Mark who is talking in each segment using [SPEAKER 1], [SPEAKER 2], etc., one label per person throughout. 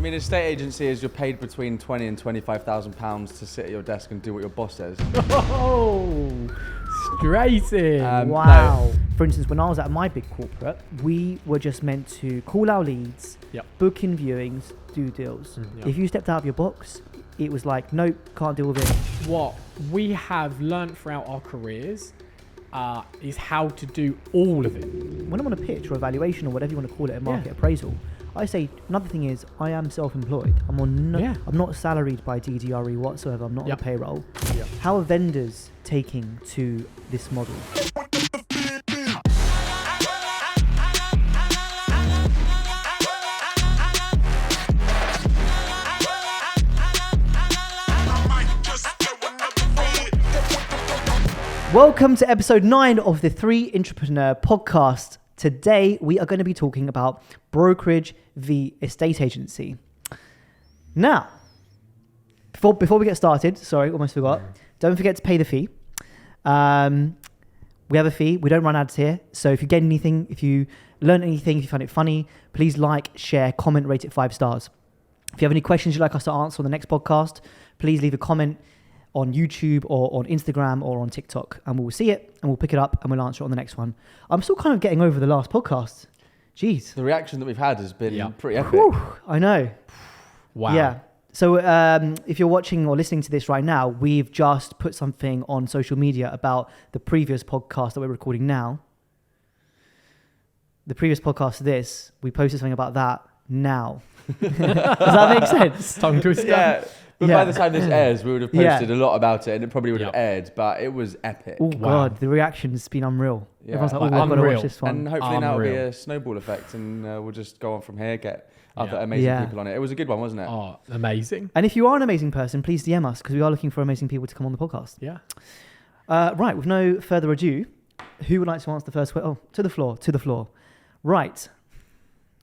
[SPEAKER 1] mean, estate agency is you're paid between £20,000 and £25,000 to sit at your desk and do what your boss says.
[SPEAKER 2] Oh, straight in.
[SPEAKER 3] Wow. For instance, when I was at my big corporate, we were just meant to call our leads, book in viewings, do deals. If you stepped out of your box, it was like, nope, can't deal with it.
[SPEAKER 2] What we have learned throughout our careers is how to do all of it.
[SPEAKER 3] When I'm on a pitch or evaluation or whatever you want to call it, a market appraisal, I say another thing is I am self-employed. I'm not salaried by DDRE whatsoever. I'm not on payroll. How are vendors taking to this model? Welcome to episode 9 of the Three Intrapreneur podcast. Today, we are going to be talking about brokerage v estate agency. Now, before we get started, sorry, almost forgot. Don't forget to pay the fee. We have a fee. We don't run ads here. So if you get anything, if you learn anything, if you find it funny, please like, share, comment, rate it 5 stars. If you have any questions you'd like us to answer on the next podcast, please leave a comment on YouTube or on Instagram or on TikTok, and we'll see it and we'll pick it up and we'll answer it on the next one. I'm still kind of getting over the last podcast. Jeez.
[SPEAKER 1] The reaction that we've had has been pretty epic.
[SPEAKER 3] Whew, I know.
[SPEAKER 2] Wow.
[SPEAKER 3] Yeah. So if you're watching or listening to this right now, we've just put something on social media about the previous podcast that we're recording now. The previous podcast, we posted something about that now. Does that make sense?
[SPEAKER 2] Tongue twister.
[SPEAKER 1] Yeah. But by the time this airs, we would have posted a lot about it and it probably would have aired, but it was epic.
[SPEAKER 3] Oh, God, the reaction's been unreal.
[SPEAKER 1] Yeah.
[SPEAKER 3] Everyone's like, I've got to watch this one.
[SPEAKER 1] And hopefully now it'll be a snowball effect and we'll just go on from here, get other amazing people on it. It was a good one, wasn't it?
[SPEAKER 2] Oh, amazing.
[SPEAKER 3] And if you are an amazing person, please DM us because we are looking for amazing people to come on the podcast.
[SPEAKER 2] Yeah.
[SPEAKER 3] Right, with no further ado, who would like to answer the first question? Oh, to the floor. Right.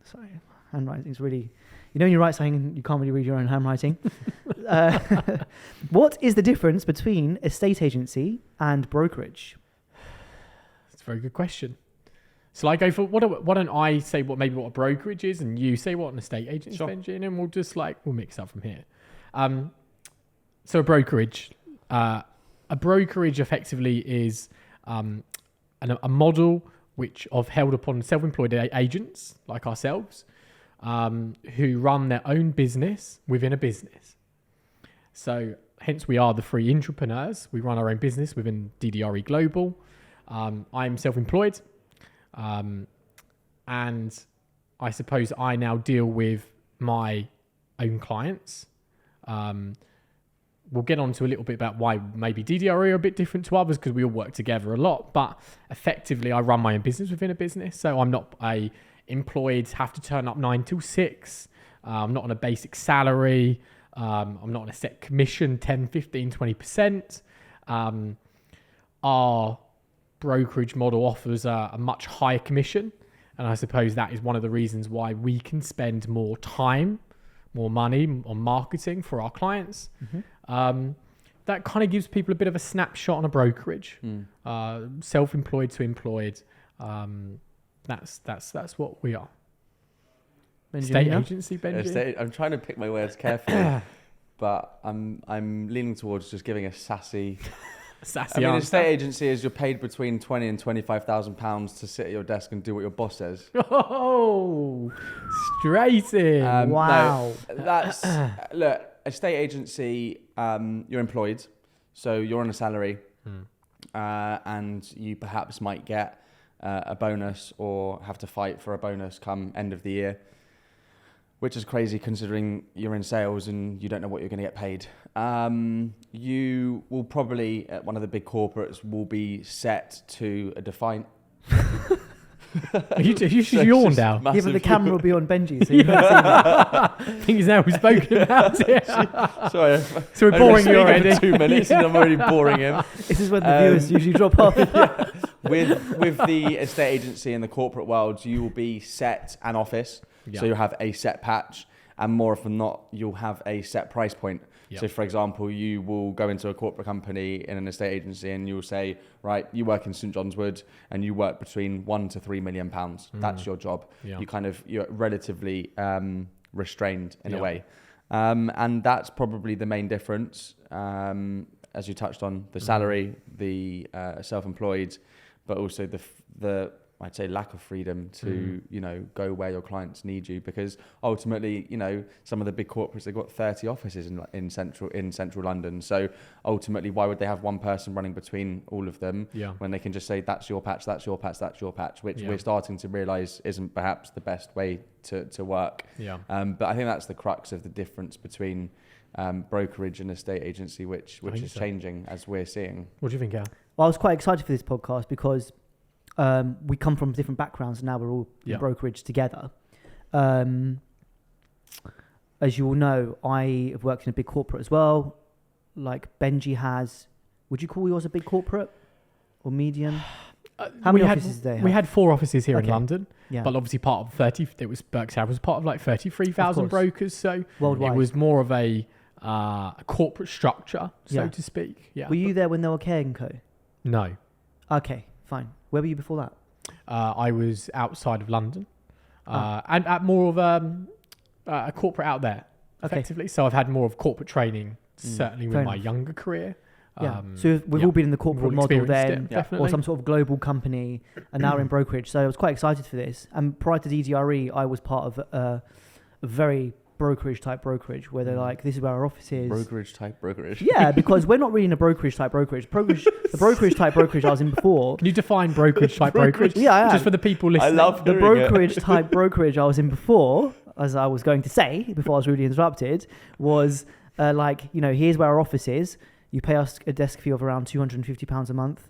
[SPEAKER 3] Sorry, handwriting's really... You know when you write something, you can't really read your own handwriting. What is the difference between estate agency and brokerage?
[SPEAKER 2] That's a very good question. So I go for, why don't I say what a brokerage is and you say what an estate agent is, Benji, and then we'll just we'll mix up from here. So a brokerage effectively is a model which held upon self-employed agents like ourselves, who run their own business within a business. So hence we are the Three Intrapreneurs. We run our own business within DDRE Global. I'm self-employed. And I suppose I now deal with my own clients. We'll get on to a little bit about why maybe DDRE are a bit different to others because we all work together a lot. But effectively, I run my own business within a business. So I'm not employed, have to turn up 9 till 6. I'm not on a basic salary. I'm not on a set commission, 10, 15, 20%. Our brokerage model offers a much higher commission. And I suppose that is one of the reasons why we can spend more time, more money on marketing for our clients. That kind of gives people a bit of a snapshot on a brokerage, self-employed to employed. That's what we are. Estate agency, Benji.
[SPEAKER 1] I'm trying to pick my words carefully, but I'm leaning towards just giving a sassy answer. Estate agency is you're paid between £20,000 and £25,000 to sit at your desk and do what your boss says.
[SPEAKER 2] Oh, straight in.
[SPEAKER 3] Wow.
[SPEAKER 1] No, that's look. Estate agency, you're employed, so you're on a salary, and you perhaps might get a bonus or have to fight for a bonus come end of the year, which is crazy considering you're in sales and you don't know what you're going to get paid. You will probably, at one of the big corporates, will be set to a defined...
[SPEAKER 2] You should yawn now.
[SPEAKER 3] Yeah, but the camera will be on Benji, so you can't see
[SPEAKER 2] I think he's now spoken about it.
[SPEAKER 1] Sorry.
[SPEAKER 2] So we're boring you already.
[SPEAKER 1] For 2 minutes and I'm already boring him.
[SPEAKER 3] This is when the viewers usually drop off.
[SPEAKER 1] With the estate agency in the corporate world, you will be set an office. So you'll have a set patch, and more often than not, you'll have a set price point. So for example, you will go into a corporate company in an estate agency and you'll say, right, you work in St John's Wood and you work between £1 to £3 million. That's your job. You're relatively restrained in a way. And that's probably the main difference, as you touched on, the salary, the self-employed, but also the I'd say lack of freedom to, go where your clients need you, because ultimately, some of the big corporates, they've got 30 offices in central London. So ultimately, why would they have one person running between all of them when they can just say, that's your patch, that's your patch, that's your patch, which we're starting to realize isn't perhaps the best way to work. But I think that's the crux of the difference between brokerage and estate agency, which is changing as we're seeing.
[SPEAKER 2] What do you think, Al?
[SPEAKER 3] Well, I was quite excited for this podcast because we come from different backgrounds and now we're all in brokerage together. As you all know, I have worked in a big corporate as well. Like Benji has. Would you call yours a big corporate or medium? How many offices did they have?
[SPEAKER 2] We had 4 offices here in London,
[SPEAKER 3] Yeah.
[SPEAKER 2] but obviously part of 30. It was Berkshire was part of like 33,000 brokers, so
[SPEAKER 3] worldwide.
[SPEAKER 2] it was more of a corporate structure, so to speak. Yeah.
[SPEAKER 3] Were you there when they were Care & Co?
[SPEAKER 2] No.
[SPEAKER 3] Okay, fine. Where were you before that?
[SPEAKER 2] I was outside of London, and at more of a corporate out there, effectively. So I've had more of corporate training, certainly with my younger career.
[SPEAKER 3] Yeah. So we've all been in the corporate model then,
[SPEAKER 2] definitely.
[SPEAKER 3] or some sort of global company, and now we're in brokerage. So I was quite excited for this. And prior to DDRE, I was part of a very brokerage where they're like, this is where our office is.
[SPEAKER 1] Brokerage.
[SPEAKER 3] Yeah, because we're not really in a brokerage type brokerage. The brokerage type brokerage I was in before.
[SPEAKER 2] Can you define brokerage type brokerage?
[SPEAKER 3] Yeah, I am.
[SPEAKER 2] Just for the people listening.
[SPEAKER 1] I love
[SPEAKER 3] the brokerage type brokerage I was in before, as I was going to say before I was really interrupted, was here's where our office is. You pay us a desk fee of around £250 a month.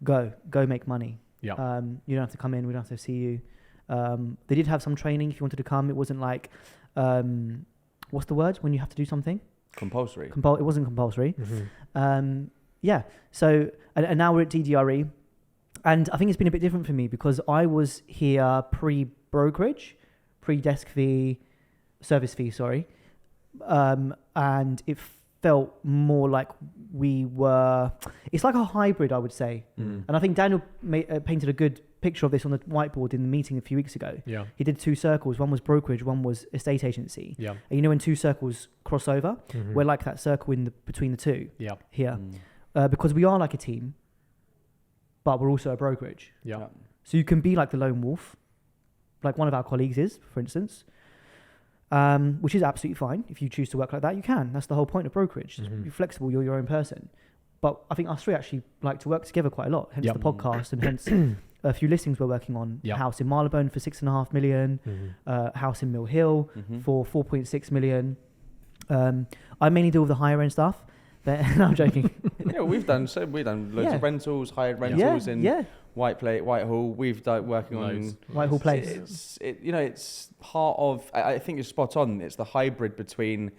[SPEAKER 3] Go make money.
[SPEAKER 2] Yeah.
[SPEAKER 3] You don't have to come in. We don't have to see you. They did have some training if you wanted to come. It wasn't like, what's the word when you have to do something?
[SPEAKER 1] Compulsory.
[SPEAKER 3] It wasn't compulsory. So, and now we're at DDRE. And I think it's been a bit different for me because I was here pre-brokerage, pre-desk fee, service fee, sorry. And it felt more like it's like a hybrid, I would say. And I think Daniel painted a good picture of this on the whiteboard in the meeting a few weeks ago.
[SPEAKER 2] Yeah.
[SPEAKER 3] He did 2 circles. One was brokerage, one was estate agency.
[SPEAKER 2] Yeah.
[SPEAKER 3] And when 2 circles cross over, we're like that circle between the two here. Because we are like a team, but we're also a brokerage.
[SPEAKER 2] Yeah.
[SPEAKER 3] So you can be like the lone wolf, like one of our colleagues is, for instance. Which is absolutely fine. If you choose to work like that, you can. That's the whole point of brokerage. You're flexible, you're your own person. But I think us 3 actually like to work together quite a lot, hence the podcast and hence a few listings we're working on. A house in Marylebone for 6.5 million, house in Mill Hill for 4.6 million. I mainly deal with the higher end stuff. But no, I'm joking.
[SPEAKER 1] We've done loads of rentals, hired rentals in Whitehall. We've done working on
[SPEAKER 3] Whitehall Place.
[SPEAKER 1] It's part of. I think you're spot on. It's the hybrid between.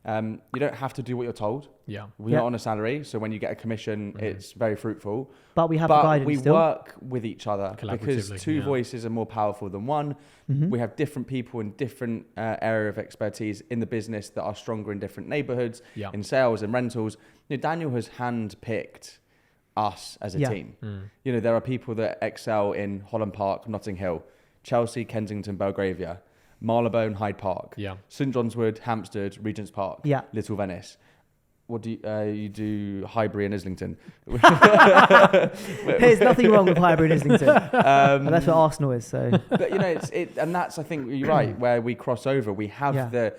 [SPEAKER 1] You don't have to do what you're told.
[SPEAKER 2] Yeah,
[SPEAKER 1] we're not on a salary, so when you get a commission, it's very fruitful.
[SPEAKER 3] But we have the guidance
[SPEAKER 1] we
[SPEAKER 3] still.
[SPEAKER 1] work with each other because 2 voices are more powerful than one. We have different people in different area of expertise in the business that are stronger in different neighborhoods, in sales and rentals. Daniel has handpicked us as a team. There are people that excel in Holland Park, Notting Hill, Chelsea, Kensington, Belgravia, Marylebone, Hyde Park, St John's Wood, Hampstead, Regent's Park, Little Venice. What do you do? Highbury and Islington.
[SPEAKER 3] There's nothing wrong with Highbury and Islington. And that's what Arsenal is. So,
[SPEAKER 1] but and that's, I think you're right. Where we cross over, we have the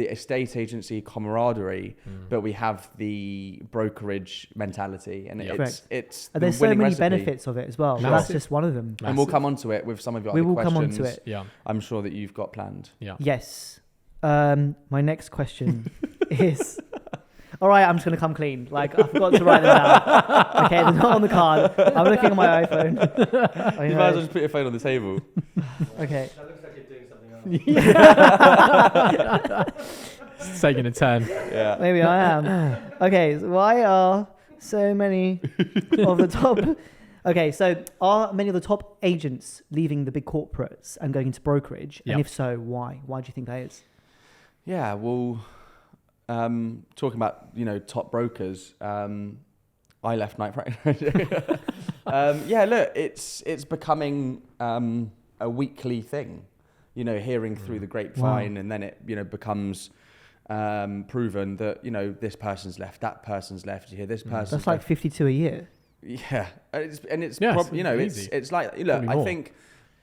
[SPEAKER 1] estate agency camaraderie, but we have the brokerage mentality, and it's
[SPEAKER 3] and there's so many benefits of it as well. That's just one of them.
[SPEAKER 1] And we'll come onto it with some of your
[SPEAKER 3] other
[SPEAKER 1] questions.
[SPEAKER 3] Come onto it.
[SPEAKER 2] Yeah,
[SPEAKER 1] I'm sure that you've got planned.
[SPEAKER 2] Yeah.
[SPEAKER 3] Yes. My next question is. All right, I'm just going to come clean. I forgot to write them down. Okay, they're not on the card. I'm looking on my iPhone.
[SPEAKER 1] You might as well just put your phone on the table.
[SPEAKER 3] Okay.
[SPEAKER 4] That looks like you're doing something else.
[SPEAKER 2] It's taking a turn.
[SPEAKER 1] Yeah.
[SPEAKER 3] Maybe I am. Okay, so why are so many of the top... Okay, so are many of the top agents leaving the big corporates and going into brokerage? And if so, why? Why do you think that is?
[SPEAKER 1] Yeah, well... talking about top brokers, I left Knight Frank. Look, it's becoming a weekly thing. hearing through the grapevine, and then it, becomes proven that, this person's left, that person's left. You hear this person.
[SPEAKER 3] That's like 52 a year.
[SPEAKER 1] Yeah, it's
[SPEAKER 2] Yeah,
[SPEAKER 1] probably,
[SPEAKER 2] it's
[SPEAKER 1] it's like, look, I think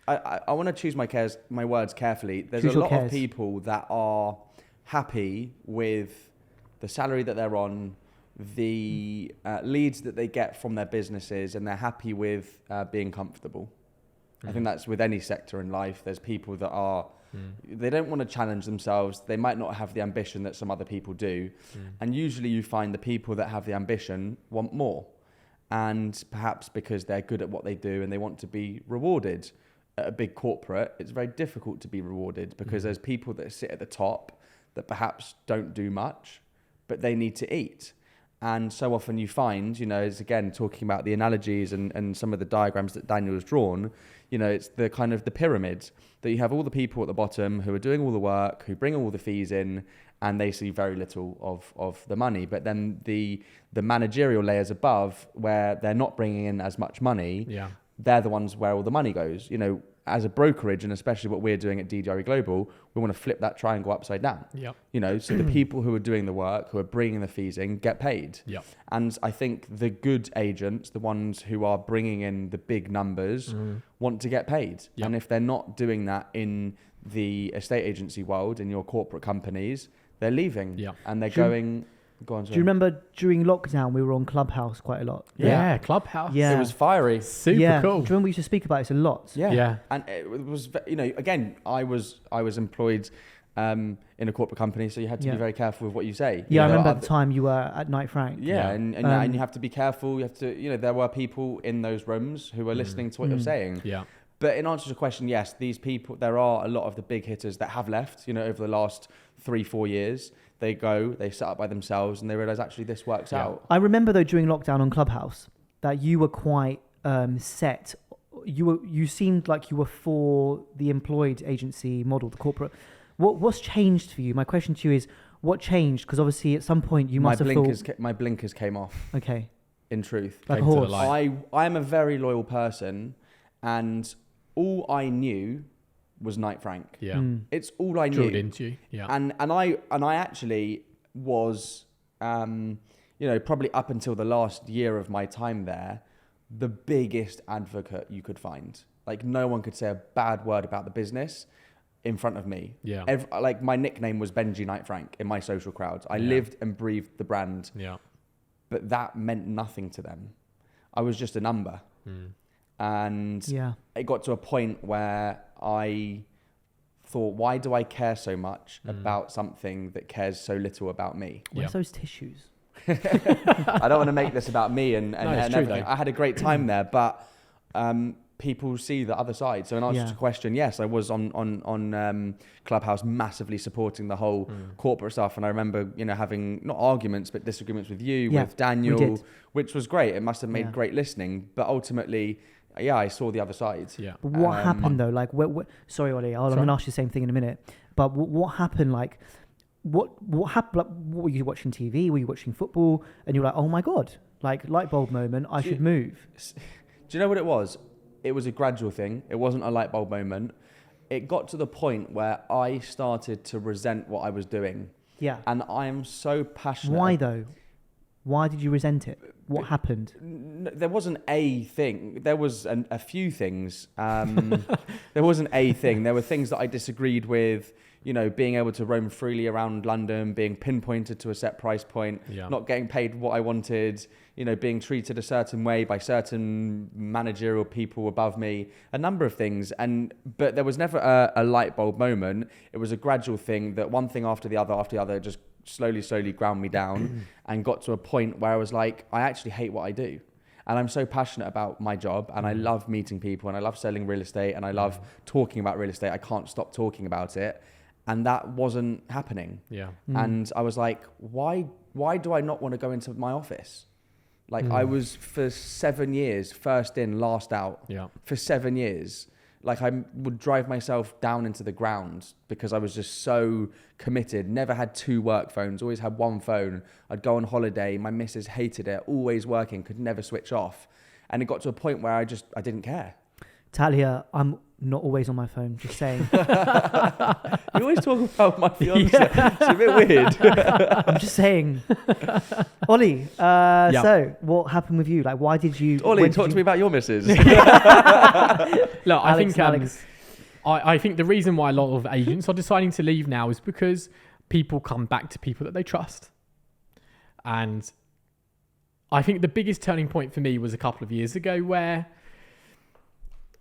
[SPEAKER 1] I want to choose my words carefully. There's
[SPEAKER 3] Choose
[SPEAKER 1] a lot
[SPEAKER 3] your
[SPEAKER 1] of
[SPEAKER 3] cares.
[SPEAKER 1] people that are happy with the salary that they're on, the leads that they get from their businesses, and they're happy with being comfortable. I think that's with any sector in life. There's people that are, they don't want to challenge themselves. They might not have the ambition that some other people do. And usually you find the people that have the ambition want more. And perhaps because they're good at what they do and they want to be rewarded. At a big corporate, it's very difficult to be rewarded because there's people that sit at the top that perhaps don't do much, but they need to eat. And so often you find, it's again talking about the analogies and some of the diagrams that Daniel has drawn, it's the kind of the pyramid that you have all the people at the bottom who are doing all the work, who bring all the fees in, and they see very little of the money. But then the managerial layers above, where they're not bringing in as much money, they're the ones where all the money goes. As a brokerage, and especially what we're doing at DDRE Global, we want to flip that triangle upside down. So the people who are doing the work, who are bringing the fees in, get paid. And I think the good agents, the ones who are bringing in the big numbers, want to get paid. And if they're not doing that in the estate agency world, in your corporate companies, they're leaving. And they're going... Go on,
[SPEAKER 3] Do you remember during lockdown we were on Clubhouse quite a lot?
[SPEAKER 2] Yeah, Clubhouse.
[SPEAKER 3] Yeah.
[SPEAKER 1] It was fiery.
[SPEAKER 2] Super cool.
[SPEAKER 3] Do you remember we used to speak about this a lot?
[SPEAKER 2] Yeah.
[SPEAKER 1] And it was, again, I was employed in a corporate company, so you had to be very careful with what you say.
[SPEAKER 3] I remember at the time you were at Knight Frank.
[SPEAKER 1] And you have to be careful. You have to, there were people in those rooms who were listening to what you're saying. But in answer to the question, yes, these people, there are a lot of the big hitters that have left, over the last 3-4 years. They set up by themselves, and they realize actually this works out.
[SPEAKER 3] I remember though during lockdown on Clubhouse that you were quite set. You seemed like you were for the employed agency model, the corporate. What's changed for you? My question to you is, what changed? Because obviously at some point you must have thought...
[SPEAKER 1] My blinkers came off.
[SPEAKER 3] Okay.
[SPEAKER 1] In truth.
[SPEAKER 3] Like a horse.
[SPEAKER 1] I'm a very loyal person, and all I knew was Knight Frank. It's all I knew.
[SPEAKER 2] Drilled into you.
[SPEAKER 1] And I actually was, probably up until the last year of my time there, the biggest advocate you could find. Like no one could say a bad word about the business in front of me. Like my nickname was Benji Knight Frank in my social crowds. I lived and breathed the brand. But that meant nothing to them. I was just a number. And it got to a point where I thought, why do I care so much about something that cares so little about me?
[SPEAKER 3] Where's those tissues?
[SPEAKER 1] I don't want to make this about me and everything.
[SPEAKER 2] Though.
[SPEAKER 1] I had a great time there, but people see the other side. So in answer to the question, yes, I was on Clubhouse massively supporting the whole corporate stuff. And I remember, having not arguments, but disagreements with you, with Daniel, which was great. It must have made great listening. But ultimately... I saw the other side.
[SPEAKER 3] But what happened though? Like, sorry, Ollie, I'm going to ask you the same thing in a minute. But what happened? Like, what happened? Like, what were you watching TV? Were you watching football? And you're like, oh my god, like light bulb moment. I should move.
[SPEAKER 1] Do you know what it was? It was a gradual thing. It wasn't a light bulb moment. It got to the point where I started to resent what I was doing. And I am so passionate.
[SPEAKER 3] Why though? Why did you resent it? What happened?
[SPEAKER 1] There wasn't a thing. There was a few things. There wasn't a thing. There were things that I disagreed with, being able to roam freely around London, being pinpointed to a set price point, not getting paid what I wanted, being treated a certain way by certain managerial people above me, a number of things. But there was never a light bulb moment. It was a gradual thing that one thing after the other just slowly ground me down and got to a point where I was like, I actually hate what I do. And I'm so passionate about my job, and I love meeting people, and I love selling real estate, and I love talking about real estate. I can't stop talking about it. And that wasn't happening. And I was like, why do I not want to go into my office? Like I was for 7 years, first in, last out for 7 years. Like I would drive myself down into the ground because I was just so committed. Never had 2 work phones, always had 1 phone. I'd go on holiday. My missus hated it, always working, could never switch off. And it got to a point where I didn't care.
[SPEAKER 3] Talia, I'm not always on my phone. Just saying.
[SPEAKER 1] You always talk about my fiance. It's a bit weird.
[SPEAKER 3] I'm just saying. Ollie, so what happened with you? Like, why did you...
[SPEAKER 1] Ollie, talk to me about your missus.
[SPEAKER 2] Look, I
[SPEAKER 3] Alex
[SPEAKER 2] think
[SPEAKER 3] and Alex.
[SPEAKER 2] I think the reason why a lot of agents are deciding to leave now is because people come back to people that they trust. And I think the biggest turning point for me was a couple of years ago where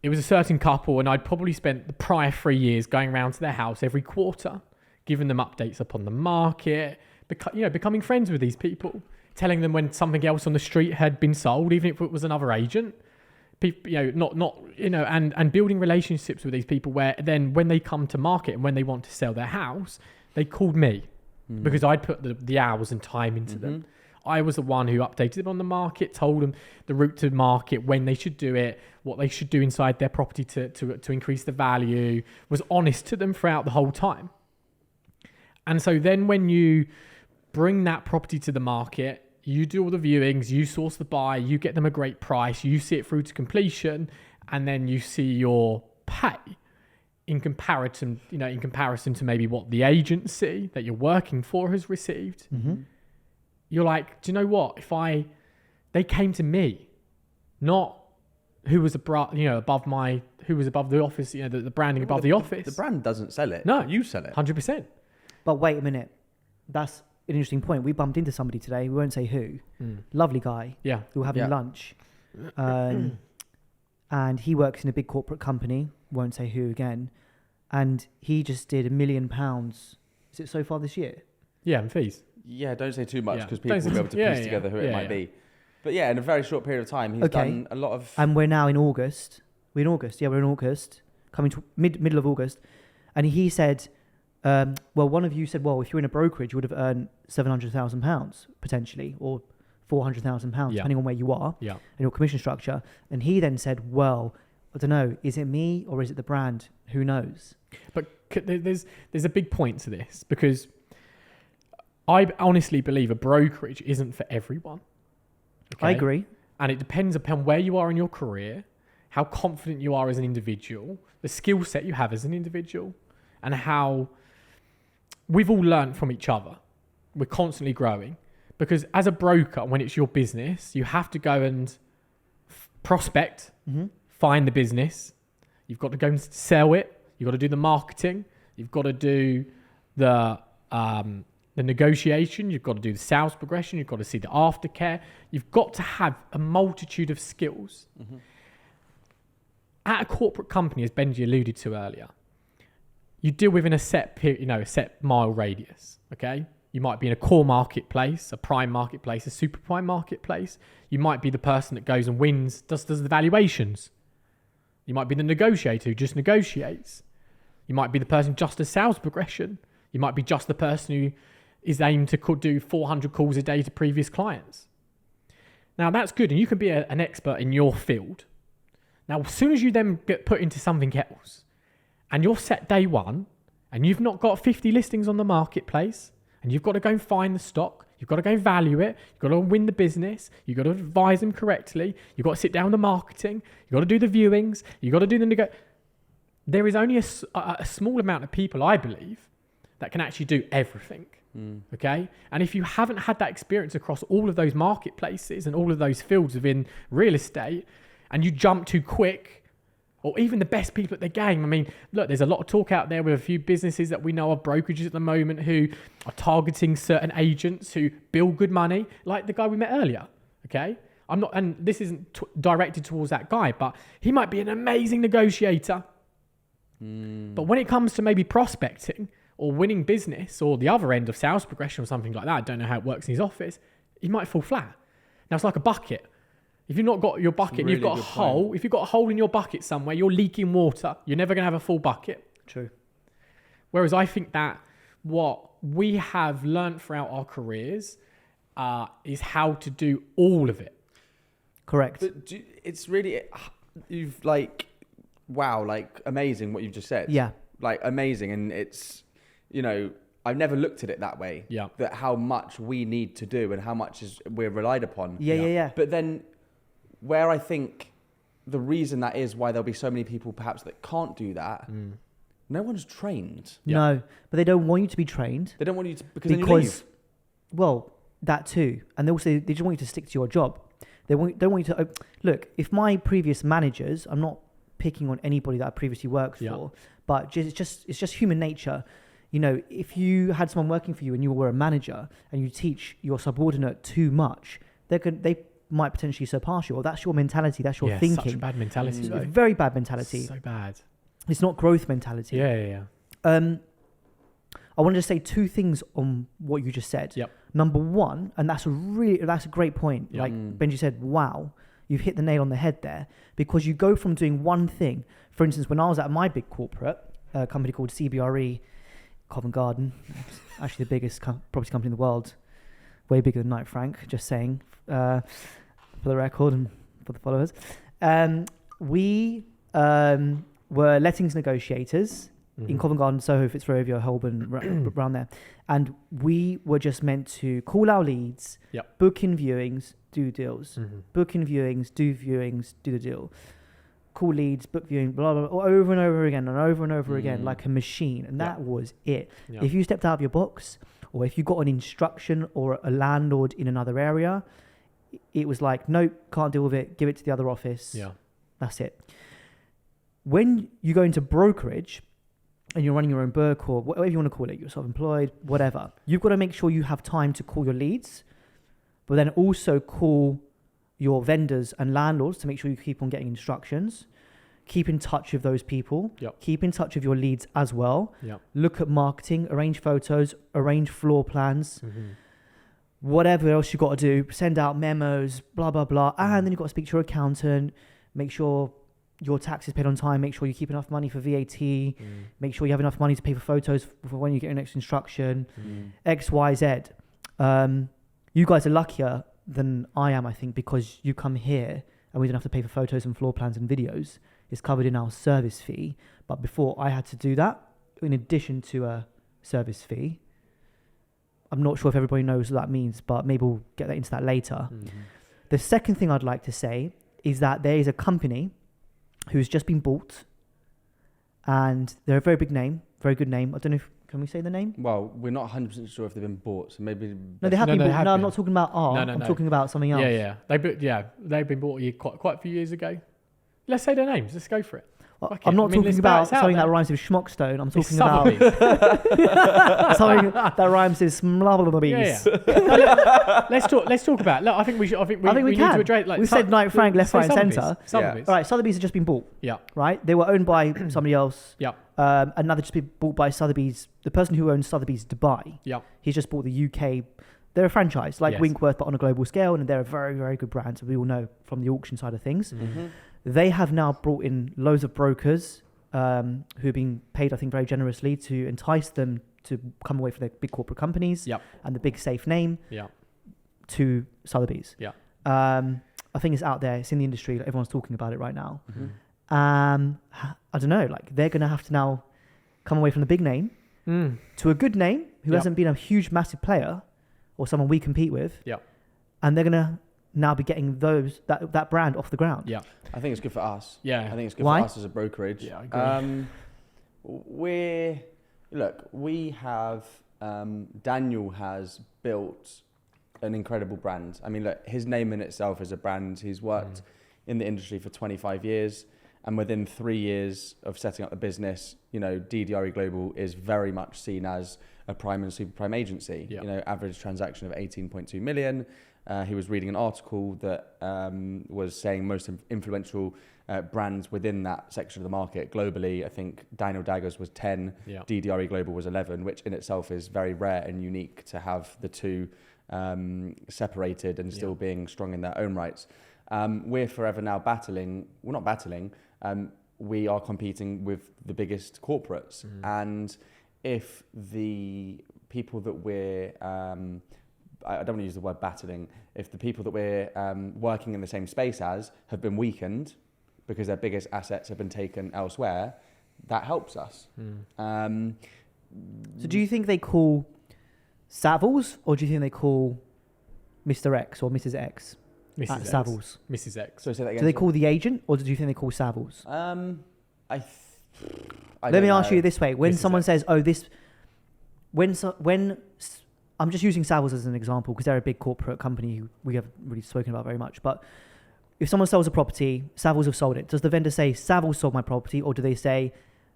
[SPEAKER 2] it was a certain couple and I'd probably spent the prior 3 years going around to their house every quarter, giving them updates upon the market, becoming friends with these people, telling them when something else on the street had been sold, even if it was another agent. People, and building relationships with these people where then when they come to market and when they want to sell their house, they called me because I'd put the hours and time into them. I was the one who updated them on the market, told them the route to market, when they should do it, what they should do inside their property to increase the value, was honest to them throughout the whole time. And so then when you bring that property to the market, you do all the viewings, you source the buy, you get them a great price, you see it through to completion, and then you see your pay in comparison to maybe what the agency that you're working for has received. You're like, do you know what? They came to me, not who was above the office, the branding above the office.
[SPEAKER 1] The brand doesn't sell it.
[SPEAKER 2] No.
[SPEAKER 1] You sell it.
[SPEAKER 2] 100%.
[SPEAKER 3] But wait a minute. That's an interesting point. We bumped into somebody today. We won't say who. Lovely guy.
[SPEAKER 2] Yeah.
[SPEAKER 3] We were having lunch. And he works in a big corporate company. Won't say who again. And he just did £1 million. Is it so far this year?
[SPEAKER 2] Yeah, and fees.
[SPEAKER 1] Yeah, don't say too much because
[SPEAKER 2] Don't
[SPEAKER 1] people
[SPEAKER 2] say
[SPEAKER 1] will be able to
[SPEAKER 2] too-
[SPEAKER 1] piece together who it might
[SPEAKER 2] yeah.
[SPEAKER 1] be. But yeah, in a very short period of time, he's done a lot of...
[SPEAKER 3] And we're now in August. We're in August. Yeah, we're in August. Coming to middle of August. And he said, one of you said, well, if you're in a brokerage, you would have earned £700,000 potentially, or £400,000, depending on where you are and your commission structure. And he then said, well, I don't know, is it me or is it the brand? Who knows?
[SPEAKER 2] But there's a big point to this because I honestly believe a brokerage isn't for everyone. Okay?
[SPEAKER 3] I agree.
[SPEAKER 2] And it depends upon where you are in your career, how confident you are as an individual, the skill set you have as an individual, and how we've all learned from each other. We're constantly growing because as a broker, when it's your business, you have to go and prospect, find the business. You've got to go and sell it. You've got to do the marketing. You've got to do the negotiation. You've got to do the sales progression. You've got to see the aftercare. You've got to have a multitude of skills. At a corporate company, as Benji alluded to earlier, you deal within a set a set mile radius. Okay, you might be in a core marketplace, a prime marketplace, a super prime marketplace. You might be the person that goes and wins, does the valuations. You might be the negotiator who just negotiates. You might be the person just does sales progression. You might be just the person who is aimed to do 400 calls a day to previous clients. Now that's good, and you can be an expert in your field. Now, as soon as you then get put into something else, and you're set day one, and you've not got 50 listings on the marketplace, and you've got to go and find the stock, you've got to go value it, you've got to win the business, you've got to advise them correctly, you've got to sit down with the marketing, you've got to do the viewings, you've got to do the There is only a small amount of people, I believe, that can actually do everything. Okay? And if you haven't had that experience across all of those marketplaces and all of those fields within real estate, and you jump too quick, or even the best people at the game. I mean, look, there's a lot of talk out there with a few businesses that we know of, brokerages at the moment, who are targeting certain agents who bill good money, like the guy we met earlier. Okay? I'm not, and this isn't directed towards that guy, but he might be an amazing negotiator. But when it comes to maybe prospecting or winning business or the other end of sales progression or something like that, I don't know how it works in his office, he might fall flat. Now it's like a bucket. If you've not got your bucket and you've got a hole, if you've got a hole in your bucket somewhere, you're leaking water. You're never going to have a full bucket.
[SPEAKER 3] True.
[SPEAKER 2] Whereas I think that what we have learned throughout our careers is how to do all of it.
[SPEAKER 3] Correct.
[SPEAKER 1] But it's really, you've amazing what you've just said.
[SPEAKER 3] Yeah.
[SPEAKER 1] Like amazing. And it's, I've never looked at it that way.
[SPEAKER 2] Yeah.
[SPEAKER 1] That how much we need to do and how much we're relied upon.
[SPEAKER 3] Yeah.
[SPEAKER 1] But then where I think the reason that is why there'll be so many people perhaps that can't do that. No one's trained.
[SPEAKER 3] No, but they don't want you to be trained.
[SPEAKER 1] They don't want you to because then you leave.
[SPEAKER 3] Well, that too, and they just want you to stick to your job. Don't want you to look. If my previous managers, I'm not picking on anybody that I previously worked for, but it's just human nature. You know, if you had someone working for you and you were a manager and you teach your subordinate too much, they might potentially surpass you. Or that's your mentality. That's your thinking.
[SPEAKER 2] Such a bad mentality.
[SPEAKER 3] It's a very bad mentality.
[SPEAKER 2] So bad.
[SPEAKER 3] It's not growth mentality.
[SPEAKER 2] Yeah.
[SPEAKER 3] I wanted to say two things on what you just said.
[SPEAKER 2] Yep.
[SPEAKER 3] Number one, and that's a great point.
[SPEAKER 2] Yep.
[SPEAKER 3] Like Benji said, wow, you've hit the nail on the head there, because you go from doing one thing. For instance, when I was at my big corporate, a company called CBRE, Covent Garden, actually the biggest property company in the world, way bigger than Knight Frank, just saying, for the record and for the followers. We were lettings negotiators in Covent Garden, Soho, Fitzrovia, Holborn, around there. And we were just meant to call our leads, book in viewings, do deals. Book in viewings, do the deal. Call leads, book viewing, blah, blah, blah, over and over again and over and over again, like a machine. And that was it. If you stepped out of your box, or if you got an instruction or a landlord in another area, it was like, nope, can't deal with it, give it to the other office. That's it. When you go into brokerage and you're running your own book, or whatever you want to call it, you're self-employed, whatever, you've got to make sure you have time to call your leads, but then also call your vendors and landlords to make sure you keep on getting instructions. Keep in touch with those people. Keep in touch with your leads as well. Look at marketing, arrange photos, arrange floor plans, whatever else you've got to do, send out memos, blah, blah, blah. And then you've got to speak to your accountant, make sure your tax is paid on time, make sure you keep enough money for VAT, make sure you have enough money to pay for photos for when you get your next instruction, X, Y, Z. You guys are luckier than I am, I think, because you come here and we don't have to pay for photos and floor plans and videos. It's covered in our service fee. But before, I had to do that in addition to a service fee. I'm not sure if everybody knows what that means, but maybe we'll get into that later. The second thing I'd like to say is that there is a company who's just been bought, and they're a very big name, very good name. I don't know if, can we say the name?
[SPEAKER 1] Well, we're not 100% sure if they've been bought, so maybe...
[SPEAKER 3] No, they have been bought. No, I'm not talking about I'm talking about something else.
[SPEAKER 2] They've been bought quite a few years ago. Let's say their names. Let's go for it.
[SPEAKER 3] I'm not talking about something that rhymes with schmuckstone. I'm talking about something that rhymes with smlubberbees.
[SPEAKER 2] Let's talk about. Look, I think we need to address. Like,
[SPEAKER 3] we said Knight Frank, left, right, and centre.
[SPEAKER 2] Sotheby's.
[SPEAKER 3] All right, Sotheby's have just been bought. Right, they were owned by somebody else. And now they've just been bought by Sotheby's. The person who owns Sotheby's Dubai. He's just bought the UK. They're a franchise like Winkworth, but on a global scale, and they're a very, very good brand. So we all know from the auction side of things. They have now brought in loads of brokers who've been paid, I think, very generously to entice them to come away from their big corporate companies and the big safe name to Sotheby's. I think it's out there. It's in the industry. Like, everyone's talking about it right now. I don't know. Like, they're going to have to now come away from the big name to a good name who hasn't been a huge, massive player or someone we compete with. And they're going to now be getting that brand off the ground.
[SPEAKER 1] I think it's good for us. I think it's good
[SPEAKER 3] Why?
[SPEAKER 1] for us as a brokerage.
[SPEAKER 2] I agree.
[SPEAKER 1] We have Daniel has built an incredible brand. I mean, look, his name in itself is a brand. He's worked in the industry for 25 years, and within 3 years of setting up the business, you know, DDRE Global is very much seen as a prime and super prime agency. You know, average transaction of 18.2 million. He was reading an article that was saying most influential brands within that section of the market globally. I think Daniel Daggers was 10, DDRE Global was 11, which in itself is very rare and unique to have the two separated and still being strong in their own rights. We're forever now we are competing with the biggest corporates. And if the people that we're... I don't want to use the word battling. If the people that we're working in the same space as have been weakened because their biggest assets have been taken elsewhere, that helps us.
[SPEAKER 3] So do you think they call Savills, or do you think they call Mr. X or Mrs. X?
[SPEAKER 2] Mrs.
[SPEAKER 3] at
[SPEAKER 2] X.
[SPEAKER 3] Savills?
[SPEAKER 2] Mrs. X.
[SPEAKER 1] So say that again.
[SPEAKER 3] Do they
[SPEAKER 1] sorry.
[SPEAKER 3] call the agent, or do you think they call Savills?
[SPEAKER 1] I
[SPEAKER 3] Let me
[SPEAKER 1] don't
[SPEAKER 3] ask
[SPEAKER 1] know.
[SPEAKER 3] you this way: when
[SPEAKER 2] Mrs.
[SPEAKER 3] someone
[SPEAKER 2] X.
[SPEAKER 3] says, "Oh, this," I'm just using Savills as an example because they're a big corporate company who we haven't really spoken about very much. But if someone sells a property, Savills have sold it. Does the vendor say Savills sold my property, or do they say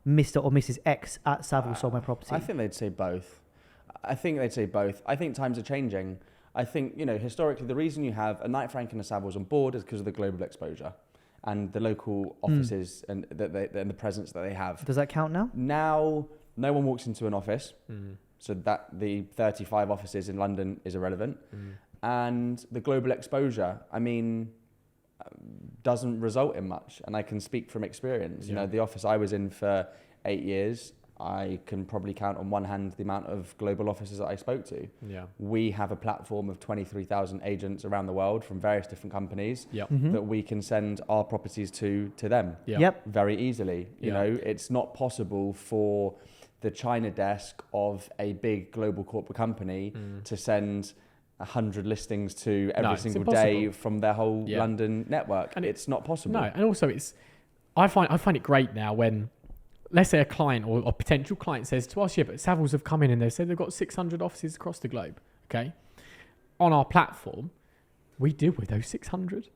[SPEAKER 3] Mr. or Mrs. X at Savills sold my property?
[SPEAKER 1] I think they'd say both. I think times are changing. I think, historically, the reason you have a Knight Frank and a Savills on board is because of the global exposure and the local offices and the presence that they have.
[SPEAKER 3] Does that count now?
[SPEAKER 1] Now, no one walks into an office, so that the 35 offices in London is irrelevant. And the global exposure, doesn't result in much. And I can speak from experience.
[SPEAKER 2] Yeah.
[SPEAKER 1] The office I was in for 8 years, I can probably count on one hand the amount of global offices that I spoke to.
[SPEAKER 2] Yeah.
[SPEAKER 1] We have a platform of 23,000 agents around the world from various different companies
[SPEAKER 2] Yep.
[SPEAKER 1] that we can send our properties to them
[SPEAKER 3] Yep.
[SPEAKER 1] very easily.
[SPEAKER 2] Yeah.
[SPEAKER 1] It's not possible for the China desk of a big global corporate company to send 100 listings to every
[SPEAKER 2] it's
[SPEAKER 1] single day
[SPEAKER 2] impossible.
[SPEAKER 1] from their whole
[SPEAKER 2] Yeah.
[SPEAKER 1] London network.
[SPEAKER 2] And
[SPEAKER 1] it's not possible.
[SPEAKER 2] No, and also I find it great now when, let's say, a client or a potential client says to us, yeah, but Savills have come in and they've said they've got 600 offices across the globe. Okay. On our platform, we deal with those 600,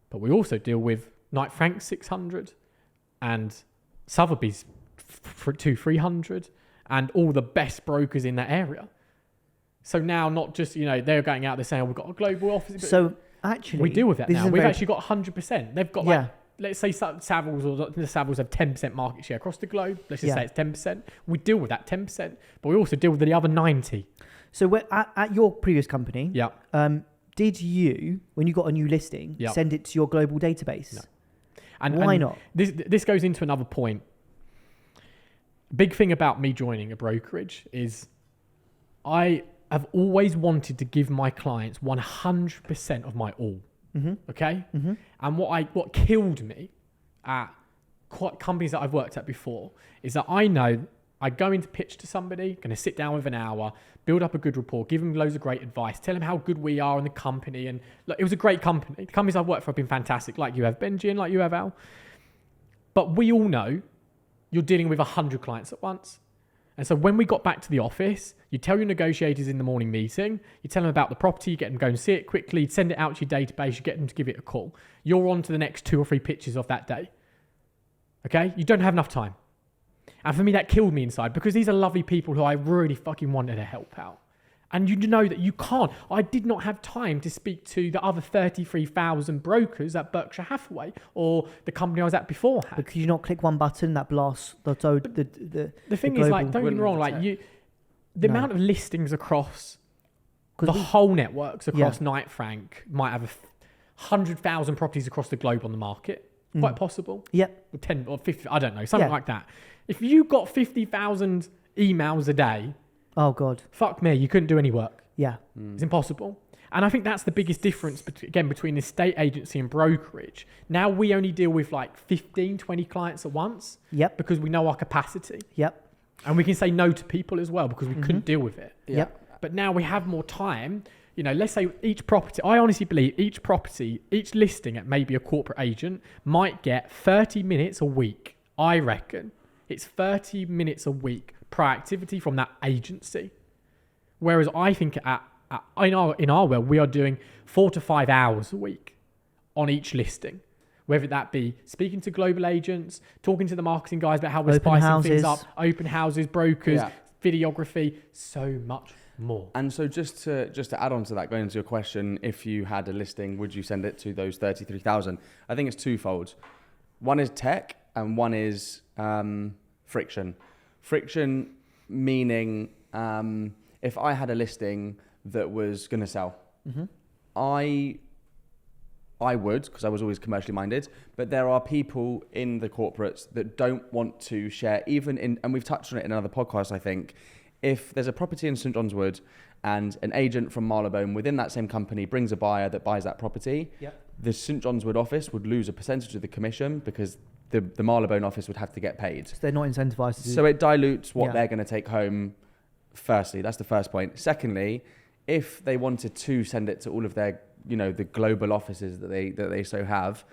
[SPEAKER 2] but we also deal with Knight Frank 600 and Sotheby's 300 and all the best brokers in that area. So now not just, they're going out there saying, oh, we've got a global office. But
[SPEAKER 3] So actually,
[SPEAKER 2] we deal with that
[SPEAKER 3] this
[SPEAKER 2] now.
[SPEAKER 3] is
[SPEAKER 2] We've
[SPEAKER 3] very-
[SPEAKER 2] actually got 100%. They've got
[SPEAKER 3] Yeah.
[SPEAKER 2] let's say Savills or the Savills have 10% market share across the globe. Let's just
[SPEAKER 3] Yeah.
[SPEAKER 2] say it's 10%. We deal with that 10%, but we also deal with the other 90.
[SPEAKER 3] So at your previous company,
[SPEAKER 2] Yeah.
[SPEAKER 3] did you, when you got a new listing,
[SPEAKER 2] Yeah.
[SPEAKER 3] send it to your global database?
[SPEAKER 2] No.
[SPEAKER 3] Why not?
[SPEAKER 2] This goes into another point. Big thing about me joining a brokerage is I have always wanted to give my clients 100% of my all. Okay? And what killed me at companies that I've worked at before is that I know I go into pitch to somebody, going to sit down with an hour, build up a good rapport, give them loads of great advice, tell them how good we are in the company. And look, it was a great company. The companies I've worked for have been fantastic, like you have, Benji, and like you have, Al. But we all know you're dealing with 100 clients at once. And so when we got back to the office, you tell your negotiators in the morning meeting, you tell them about the property, you get them to go and see it quickly, you send it out to your database, you get them to give it a call. You're on to the next 2 or 3 pitches of that day. Okay? You don't have enough time. And for me, that killed me inside because these are lovely people who I really fucking wanted to help out. And you know that you can't. I did not have time to speak to the other 33,000 brokers at Berkshire Hathaway or the company I was at beforehand.
[SPEAKER 3] But could you not click one button that blasts the
[SPEAKER 2] The thing is, like, don't get me wrong, like the amount of listings across the whole networks across Knight Frank might have 100,000 properties across the globe on the market. Quite possible.
[SPEAKER 3] Yep.
[SPEAKER 2] Or 10 or 50, I don't know, something like that. If you got 50,000 emails a day,
[SPEAKER 3] Oh God.
[SPEAKER 2] fuck me, you couldn't do any work.
[SPEAKER 3] Yeah.
[SPEAKER 2] It's impossible. And I think that's the biggest difference, between estate agency and brokerage. Now we only deal with like 15, 20 clients at once
[SPEAKER 3] Yep.
[SPEAKER 2] because we know our capacity.
[SPEAKER 3] Yep.
[SPEAKER 2] And we can say no to people as well because we couldn't deal with it.
[SPEAKER 3] Yep.
[SPEAKER 2] But now we have more time. Let's say each property, I honestly believe each property, each listing at maybe a corporate agent might get 30 minutes a week. I reckon it's 30 minutes a week proactivity from that agency. Whereas I think in our world, we are doing 4 to 5 hours a week on each listing. Whether that be speaking to global agents, talking to the marketing guys about how we're
[SPEAKER 3] Open
[SPEAKER 2] spicing things
[SPEAKER 3] houses.
[SPEAKER 2] up, open houses, brokers, videography, so much more.
[SPEAKER 1] And so just to add on to that, going into your question, if you had a listing, would you send it to those 33,000? I think it's twofold. One is tech and one is friction. Friction meaning if I had a listing that was going to sell, I would, because I was always commercially minded, but there are people in the corporates that don't want to share, and we've touched on it in another podcast, I think. If there's a property in St John's Wood and an agent from Marylebone within that same company brings a buyer that buys that property, the St John's Wood office would lose a percentage of the commission because the Marylebone office would have to get paid.
[SPEAKER 3] So they're not incentivized.
[SPEAKER 1] So it dilutes what they're going to take home. Firstly, that's the first point. Secondly, if they wanted to send it to all of their the global offices that they so have,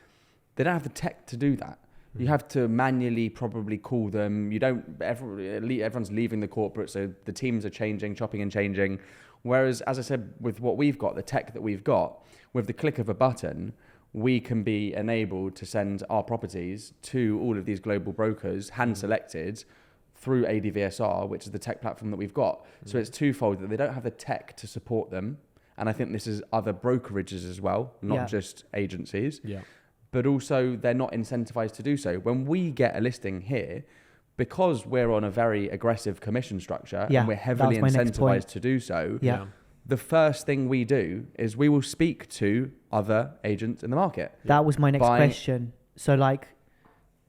[SPEAKER 1] they don't have the tech to do that. You have to manually probably call them. Everyone's leaving the corporate, so the teams are changing, chopping and changing. Whereas, as I said, with what we've got, the tech that we've got, with the click of a button, we can be enabled to send our properties to all of these global brokers, hand-selected, through ADVSR, which is the tech platform that we've got. So it's twofold, that they don't have the tech to support them. And I think this is other brokerages as well, not just agencies.
[SPEAKER 2] Yeah.
[SPEAKER 1] But also they're not incentivized to do so. When we get a listing here, because we're on a very aggressive commission structure and we're heavily incentivized to do so, the first thing we do is we will speak to other agents in the market.
[SPEAKER 3] That was my next question. So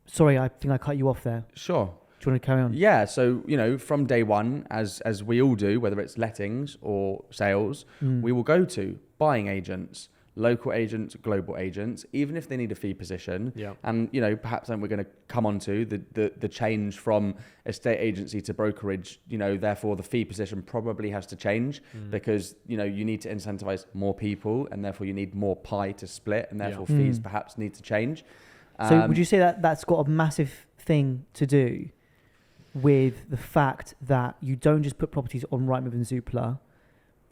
[SPEAKER 3] sorry, I think I cut you off there.
[SPEAKER 1] Sure.
[SPEAKER 3] Do you want to carry on?
[SPEAKER 1] Yeah. So, from day one, as we all do, whether it's lettings or sales, we will go to buying agents, local agents, global agents, even if they need a fee position.
[SPEAKER 2] Yeah.
[SPEAKER 1] And, perhaps then we're going to come on to the change from estate agency to brokerage, therefore the fee position probably has to change because, you need to incentivize more people and therefore you need more pie to split and therefore fees perhaps need to change.
[SPEAKER 3] So would you say that that's got a massive thing to do with the fact that you don't just put properties on Rightmove and Zoopla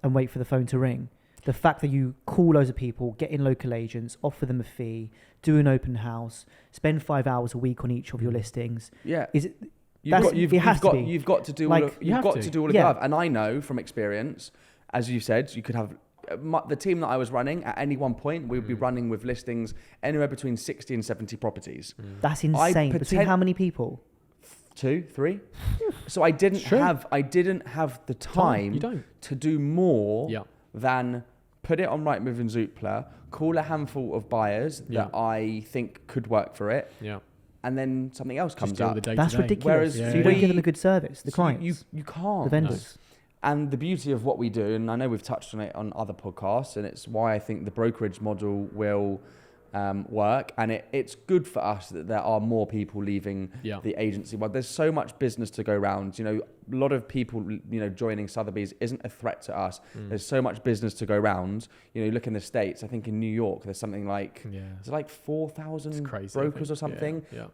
[SPEAKER 3] and wait for the phone to ring? The fact that you call loads of people, get in local agents, offer them a fee, do an open house, spend 5 hours a week on each of your listings.
[SPEAKER 1] Yeah.
[SPEAKER 3] Is it?
[SPEAKER 1] You've got to do all of the above. And I know from experience, as you said, you could have the team that I was running at any one point, we would be running with listings anywhere between 60 and 70 properties.
[SPEAKER 3] That's insane. Between how many people?
[SPEAKER 1] 2, 3. So I didn't have the time to do more than put it on Rightmove and Zoopla, call a handful of buyers that I think could work for it, and then something else comes up.
[SPEAKER 3] That's ridiculous. So you don't give them a good service, the clients.
[SPEAKER 1] You can't.
[SPEAKER 3] The vendors.
[SPEAKER 1] And the beauty of what we do, and I know we've touched on it on other podcasts, and it's why I think the brokerage model will work, and it's good for us that there are more people leaving the agency. Well, there's so much business to go around. A lot of people, joining Sotheby's isn't a threat to us. There's so much business to go around. You look in the States. I think in New York, there's something like 4,000 brokers or something.
[SPEAKER 2] Yeah.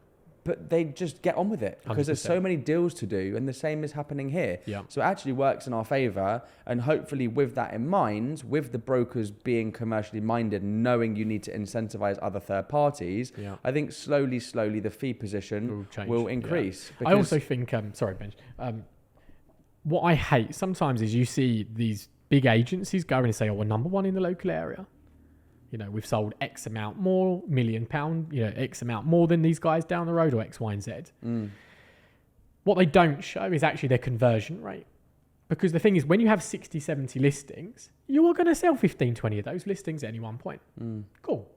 [SPEAKER 1] But they just get on with it because 100%. There's so many deals to do, and the same is happening here.
[SPEAKER 2] Yeah.
[SPEAKER 1] So it actually works in our favor, and hopefully with that in mind, with the brokers being commercially minded, knowing you need to incentivize other third parties, I think slowly the fee position will increase.
[SPEAKER 2] I also think, sorry, Benj, what I hate sometimes is you see these big agencies go and say, oh, we're number one in the local area. We've sold X amount more, £1 million, X amount more than these guys down the road, or X, Y, and Z. What they don't show is actually their conversion rate. Because the thing is, when you have 60, 70 listings, you are going to sell 15, 20 of those listings at any one point. Cool.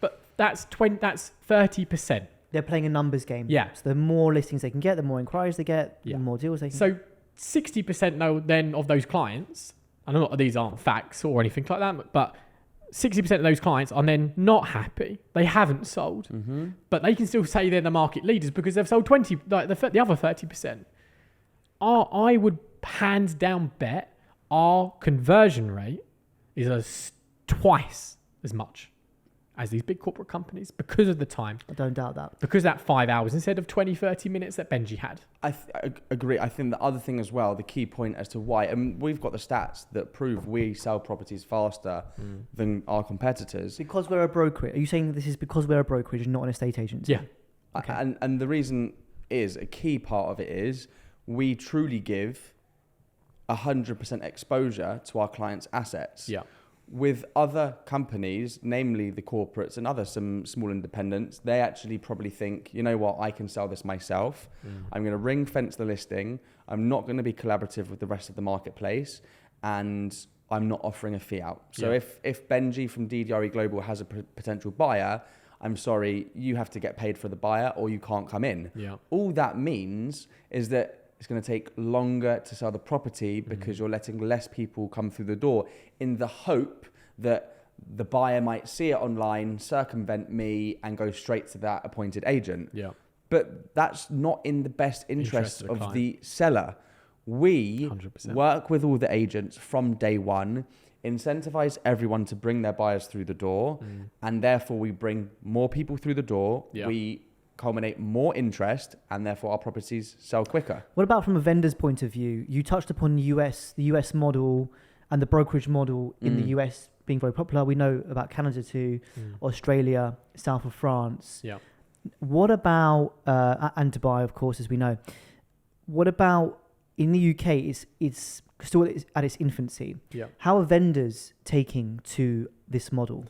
[SPEAKER 2] But that's 30%.
[SPEAKER 3] They're playing a numbers game.
[SPEAKER 2] Yeah.
[SPEAKER 3] So the more listings they can get, the more inquiries they get, the more deals they can
[SPEAKER 2] get. So 60% then of those clients, and a lot of these aren't facts or anything like that, but 60% of those clients are then not happy. They haven't sold, but they can still say they're the market leaders because they've sold 20, like the other 30%. I would hands down bet our conversion rate is twice as much as these big corporate companies because of the time.
[SPEAKER 3] I don't doubt that.
[SPEAKER 2] Because that 5 hours instead of 20, 30 minutes that Benji had.
[SPEAKER 1] I agree. I think the other thing as well, the key point as to why, and we've got the stats that prove we sell properties faster than our competitors.
[SPEAKER 3] Because we're a brokerage. Are you saying this is because we're a brokerage and not an estate agency?
[SPEAKER 2] Yeah.
[SPEAKER 3] Okay.
[SPEAKER 1] And the reason is, a key part of it is, we truly give 100% exposure to our clients' assets.
[SPEAKER 2] Yeah.
[SPEAKER 1] With other companies, namely the corporates and some small independents, they actually probably think, you know what, I can sell this myself. I'm going to ring fence the listing. I'm not going to be collaborative with the rest of the marketplace, and I'm not offering a fee out. So if Benji from DDRE Global has a potential buyer, I'm sorry, you have to get paid for the buyer or you can't come in.
[SPEAKER 2] Yeah.
[SPEAKER 1] All that means is that it's going to take longer to sell the property because you're letting less people come through the door in the hope that the buyer might see it online, circumvent me, and go straight to that appointed agent.
[SPEAKER 2] Yeah.
[SPEAKER 1] But that's not in the best interest of the seller. We
[SPEAKER 2] 100%.
[SPEAKER 1] work with all the agents from day one. incentivize everyone to bring their buyers through the door, and therefore we bring more people through the door.
[SPEAKER 2] Yeah.
[SPEAKER 1] We culminate more interest, and therefore our properties sell quicker.
[SPEAKER 3] What about from a vendor's point of view? You touched upon the US model and the brokerage model in the US being very popular. We know about Canada too, Australia, south of France.
[SPEAKER 2] Yeah.
[SPEAKER 3] What about, and Dubai, of course, as we know. What about in the UK? It's still at its infancy.
[SPEAKER 2] Yeah.
[SPEAKER 3] How are vendors taking to this model?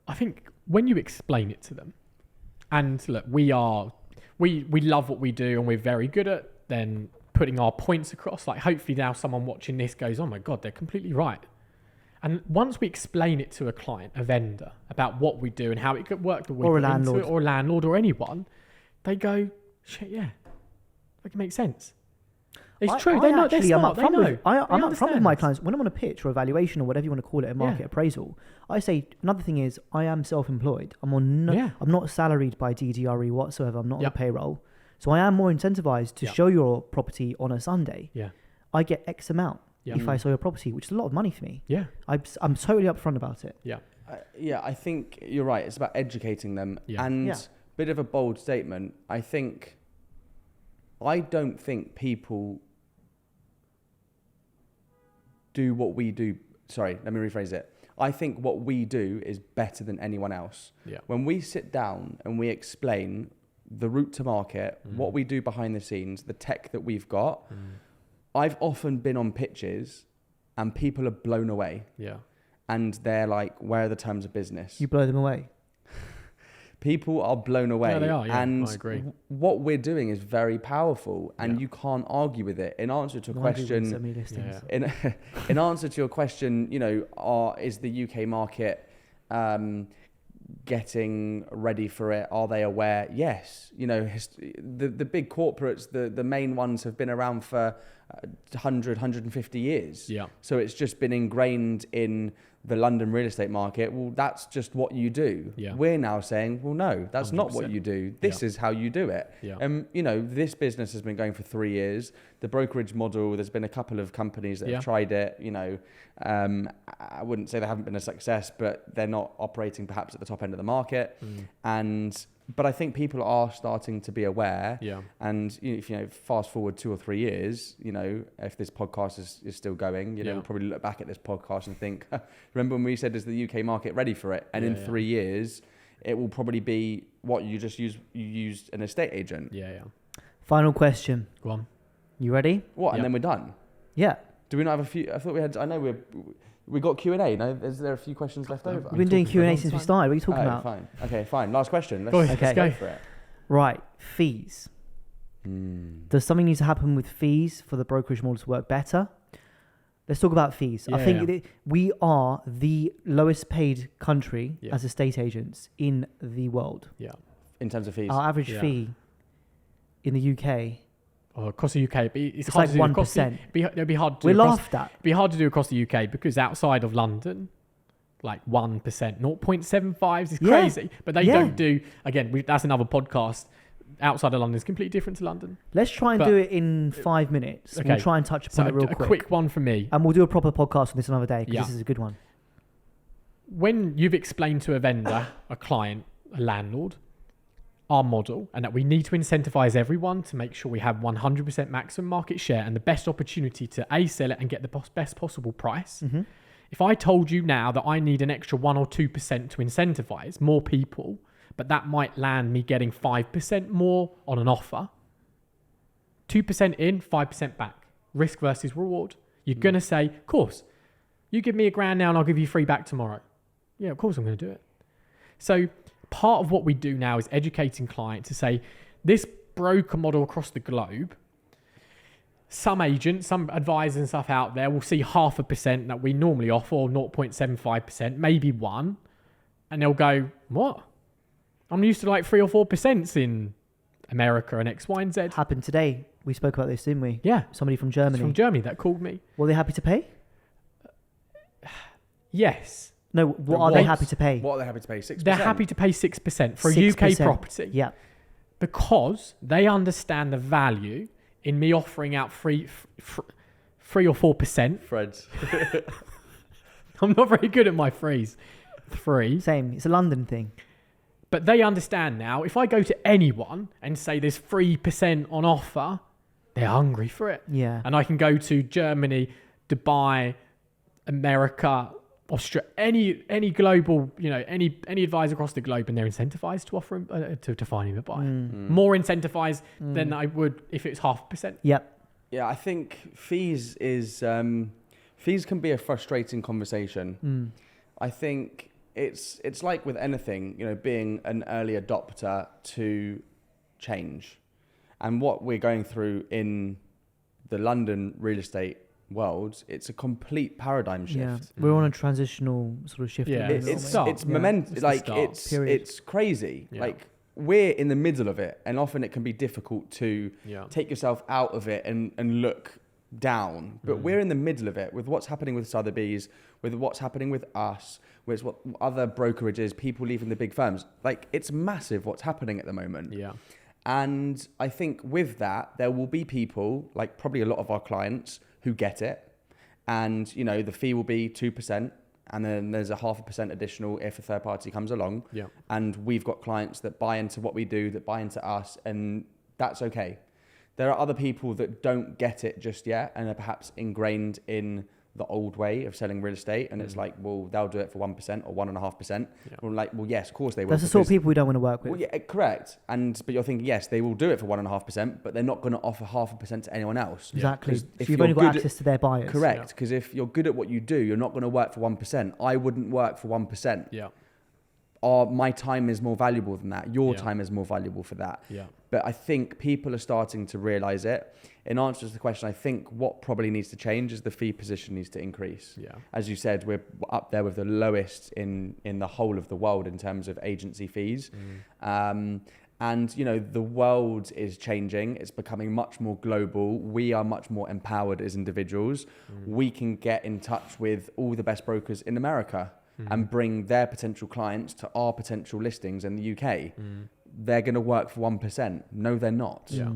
[SPEAKER 2] I think when you explain it to them, and look, we love what we do and we're very good at then putting our points across. Like hopefully now someone watching this goes, oh my God, they're completely right. And once we explain it to a client, a vendor, about what we do and how it could work,
[SPEAKER 3] or a landlord,
[SPEAKER 2] or a landlord or anyone, they go, shit, yeah, like it makes sense. It's true. They know. They're smart.
[SPEAKER 3] I'm upfront with my clients when I'm on a pitch or evaluation or whatever you want to call it, a market appraisal. I say another thing is I am self-employed. I'm not salaried by DDRE whatsoever. I'm not on the payroll, so I am more incentivized to show your property on a Sunday.
[SPEAKER 2] Yeah,
[SPEAKER 3] I get X amount if I sell your property, which is a lot of money for me.
[SPEAKER 2] Yeah,
[SPEAKER 3] I'm totally upfront about it.
[SPEAKER 2] Yeah,
[SPEAKER 1] I think you're right. It's about educating them, and bit of a bold statement. I don't think people do what we do. Sorry, let me rephrase it. I think what we do is better than anyone else.
[SPEAKER 2] Yeah.
[SPEAKER 1] When we sit down and we explain the route to market, what we do behind the scenes, the tech that we've got, I've often been on pitches and people are blown away.
[SPEAKER 2] Yeah.
[SPEAKER 1] And they're like, where are the terms of business?
[SPEAKER 3] You blow them away.
[SPEAKER 1] People are blown away.
[SPEAKER 2] Yeah, they are. Yeah,
[SPEAKER 1] and
[SPEAKER 2] I agree.
[SPEAKER 1] What we're doing is very powerful, and you can't argue with it. In answer to a question, in answer to your question, is the UK market getting ready for it? Are they aware? Yes. The big corporates, the main ones have been around for 100, 150 years.
[SPEAKER 2] Yeah.
[SPEAKER 1] So it's just been ingrained in the London real estate market. Well, that's just what you do.
[SPEAKER 2] Yeah.
[SPEAKER 1] We're now saying, well, no, that's
[SPEAKER 2] 100%.
[SPEAKER 1] not what you do. This is how you do it.
[SPEAKER 2] Yeah.
[SPEAKER 1] This business has been going for 3 years. The brokerage model, there's been a couple of companies that have tried it. I wouldn't say they haven't been a success, but they're not operating perhaps at the top end of the market. But I think people are starting to be aware.
[SPEAKER 2] Yeah.
[SPEAKER 1] And if fast forward 2 or 3 years, if this podcast is still going, we'll probably look back at this podcast and think, remember when we said, is the UK market ready for it? And in 3 years, it will probably be what you just used an estate agent.
[SPEAKER 2] Yeah.
[SPEAKER 3] Final question.
[SPEAKER 2] Go on.
[SPEAKER 3] You ready?
[SPEAKER 1] What? And then we're done.
[SPEAKER 3] Yeah.
[SPEAKER 1] Do we not have a few? I thought we had. I know we got Q&A. No, is there a few questions left over?
[SPEAKER 3] We've been doing Q&A since we started. What are you talking about?
[SPEAKER 1] Fine. Okay, fine. Last question.
[SPEAKER 2] Let's go
[SPEAKER 1] for it.
[SPEAKER 3] Right. Fees. Does something need to happen with fees for the brokerage model to work better? Let's talk about fees. I think we are the lowest paid country as estate agents in the world.
[SPEAKER 2] Yeah.
[SPEAKER 1] In terms of fees.
[SPEAKER 3] Our average fee in the UK.
[SPEAKER 2] Across the UK, it's
[SPEAKER 3] like
[SPEAKER 2] hard to do
[SPEAKER 3] 1%.
[SPEAKER 2] It'd be hard to
[SPEAKER 3] We're
[SPEAKER 2] do
[SPEAKER 3] laughed at.
[SPEAKER 2] It'd be hard to do across the UK because outside of London, like 1%, 0.75 is crazy. But they don't do, again, that's another podcast. Outside of London is completely different to London.
[SPEAKER 3] Let's try and do it in 5 minutes.
[SPEAKER 2] Okay.
[SPEAKER 3] We'll try and touch upon it real quick.
[SPEAKER 2] A quick one from me.
[SPEAKER 3] And we'll do a proper podcast on this another day because this is a good one.
[SPEAKER 2] When you've explained to a vendor, a client, a landlord, our model, and that we need to incentivize everyone to make sure we have 100% maximum market share and the best opportunity to sell it and get the best possible price. If I told you now that I need an extra 1 or 2% to incentivize more people, but that might land me getting 5% more on an offer, 2% in, 5% back, risk versus reward. You're going to say, of course, you give me £1,000 now and I'll give you 3 back tomorrow. Yeah, of course I'm going to do it. So part of what we do now is educating clients to say this broker model across the globe, some agents, some advisors and stuff out there will see 0.5% that we normally offer, or 0.75%, maybe 1%, and they'll go, what? I'm used to like 3 or 4% in America and X, Y, and Z.
[SPEAKER 3] Happened today. We spoke about this, didn't we?
[SPEAKER 2] Yeah.
[SPEAKER 3] Somebody from Germany.
[SPEAKER 2] It's from Germany that called me.
[SPEAKER 3] Were they happy to pay?
[SPEAKER 2] Yes.
[SPEAKER 3] No, what are they happy to pay?
[SPEAKER 1] What are they happy to pay? 6%?
[SPEAKER 2] They're happy to pay 6% for a
[SPEAKER 3] 6%.
[SPEAKER 2] UK property.
[SPEAKER 3] Yeah.
[SPEAKER 2] Because they understand the value in me offering out 3 or 4%.
[SPEAKER 1] Fred's.
[SPEAKER 2] I'm not very good at my phrase. 3.
[SPEAKER 3] Same. It's a London thing.
[SPEAKER 2] But they understand now, if I go to anyone and say there's 3% on offer, they're hungry for it.
[SPEAKER 3] Yeah.
[SPEAKER 2] And I can go to Germany, Dubai, America, Australia, any global, any advisor across the globe, and they're incentivized to offer him, to find him a buyer. More incentivized than I would if it's 0.5%.
[SPEAKER 3] Yep.
[SPEAKER 1] Yeah, I think fees can be a frustrating conversation. I think it's like with anything, being an early adopter to change. And what we're going through in the London real estate world, it's a complete paradigm shift.
[SPEAKER 3] Yeah. We're on a transitional sort of shift.
[SPEAKER 2] Yeah,
[SPEAKER 1] It's momentous. Like it's crazy.
[SPEAKER 2] Yeah.
[SPEAKER 1] Like we're in the middle of it, and often it can be difficult to take yourself out of it and look down. But we're in the middle of it with what's happening with Sotheby's, with what's happening with us, with what other brokerages, people leaving the big firms. Like it's massive what's happening at the moment.
[SPEAKER 2] Yeah.
[SPEAKER 1] And I think with that, there will be people, like probably a lot of our clients, who get it. And, the fee will be 2%. And then there's a 0.5% additional if a third party comes along.
[SPEAKER 2] Yeah.
[SPEAKER 1] And we've got clients that buy into what we do, that buy into us, and that's okay. There are other people that don't get it just yet and are perhaps ingrained in the old way of selling real estate. And it's like, well, they'll do it for 1% or 1.5%.
[SPEAKER 2] Yeah.
[SPEAKER 1] We're like, well, yes, of course they will.
[SPEAKER 3] That's the sort of people we don't want to work with.
[SPEAKER 1] Well, yeah, correct. But you're thinking, yes, they will do it for 1.5%, but they're not going to offer 0.5% to anyone else.
[SPEAKER 3] Exactly.
[SPEAKER 1] If
[SPEAKER 3] You've only got access to their buyers.
[SPEAKER 1] Correct. Because if you're good at what you do, you're not going to work for 1%. I wouldn't work for 1%.
[SPEAKER 2] Yeah.
[SPEAKER 1] My time is more valuable than that. Your time is more valuable for that.
[SPEAKER 2] Yeah.
[SPEAKER 1] But I think people are starting to realize it. In answer to the question, I think what probably needs to change is the fee position needs to increase.
[SPEAKER 2] Yeah.
[SPEAKER 1] As you said, we're up there with the lowest in the whole of the world in terms of agency fees. And, the world is changing. It's becoming much more global. We are much more empowered as individuals. We can get in touch with all the best brokers in America and bring their potential clients to our potential listings in the UK. They're going to work for 1%. No, they're not.
[SPEAKER 2] Yeah.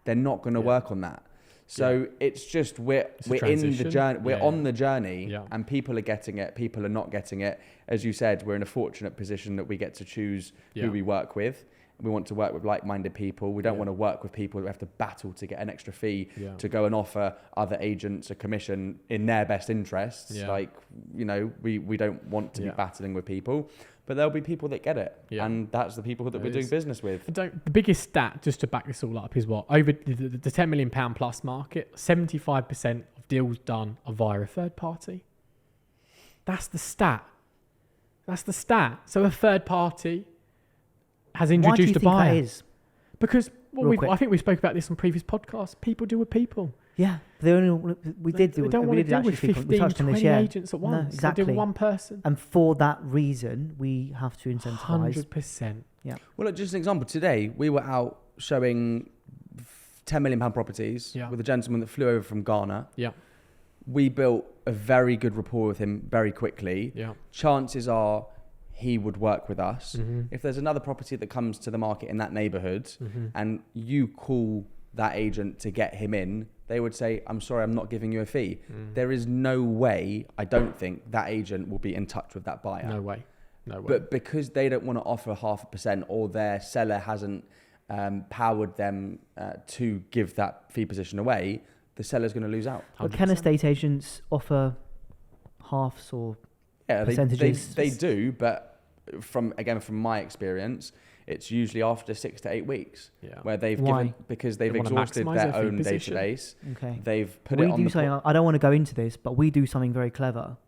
[SPEAKER 1] They're not going to work on that. So it's just we're in the journey. We're on the journey, and people are getting it. People are not getting it. As you said, we're in a fortunate position that we get to choose who we work with. We want to work with like-minded people. We don't want to work with people who have to battle to get an extra fee to go and offer other agents a commission in their best interests. Like, we don't want to be battling with people. But there'll be people that get it. Yeah. And that's the people that we're doing business with.
[SPEAKER 2] The biggest stat, just to back this all up, is what? Over the £10 million plus market, 75% of deals done are via a third party. That's the stat. So a third party has introduced a buyer.
[SPEAKER 3] Why do you think that is?
[SPEAKER 2] Because I think we spoke about this on previous podcasts. People deal with people.
[SPEAKER 3] Yeah, we did
[SPEAKER 2] They don't want to deal with 15, 20 agents at once.
[SPEAKER 3] No, exactly.
[SPEAKER 2] They deal with one person.
[SPEAKER 3] And for that reason, we have to incentivize.
[SPEAKER 2] 100%.
[SPEAKER 3] Yeah.
[SPEAKER 1] Well, look, just an example. Today, we were out showing £10 million properties with a gentleman that flew over from Ghana.
[SPEAKER 2] Yeah.
[SPEAKER 1] We built a very good rapport with him very quickly.
[SPEAKER 2] Yeah.
[SPEAKER 1] Chances are he would work with us. If there's another property that comes to the market in that neighborhood and you call that agent to get him in, they would say, I'm sorry, I'm not giving you a fee. There is no way, I don't think, that agent will be in touch with that buyer.
[SPEAKER 2] No way.
[SPEAKER 1] But because they don't want to offer 0.5% or their seller hasn't powered them to give that fee position away, the seller's going to lose out.
[SPEAKER 3] But can estate agents offer halves or percentages?
[SPEAKER 1] They do, but from my experience, it's usually after 6 to 8 weeks where they've because they've exhausted their own database.
[SPEAKER 3] Okay.
[SPEAKER 1] They've put it on
[SPEAKER 3] I don't want to go into this, but we do something very clever.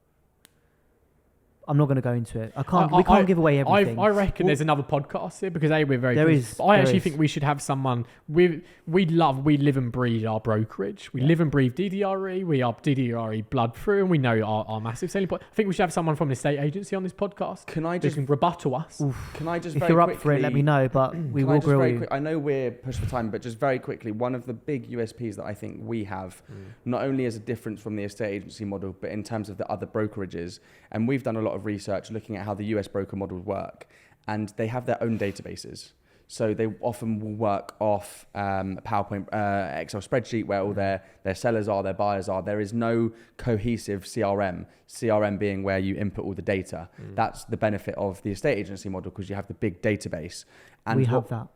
[SPEAKER 3] I'm not going to go into it. We can't give away everything.
[SPEAKER 2] I reckon there's another podcast here because we're very.
[SPEAKER 3] There is.
[SPEAKER 2] I actually think we should have someone. We live and breathe our brokerage. We live and breathe DDRE. We are DDRE blood through, and we know our massive selling point. I think we should have someone from an estate agency on this podcast.
[SPEAKER 1] Can I just
[SPEAKER 2] can rebuttal us?
[SPEAKER 1] Can I just?
[SPEAKER 3] If
[SPEAKER 1] very
[SPEAKER 3] you're
[SPEAKER 1] quickly,
[SPEAKER 3] up for it, let me know. But we will grill you.
[SPEAKER 1] I know we're pushed for time, but just very quickly, one of the big USPs that I think we have, not only as a difference from the estate agency model, but in terms of the other brokerages, and we've done a lot of research looking at how the US broker models work, and they have their own databases. So they often will work off PowerPoint, Excel spreadsheet where all their sellers are, their buyers are. There is no cohesive CRM. CRM being where you input all the data. That's the benefit of the estate agency model, because you have the big database. And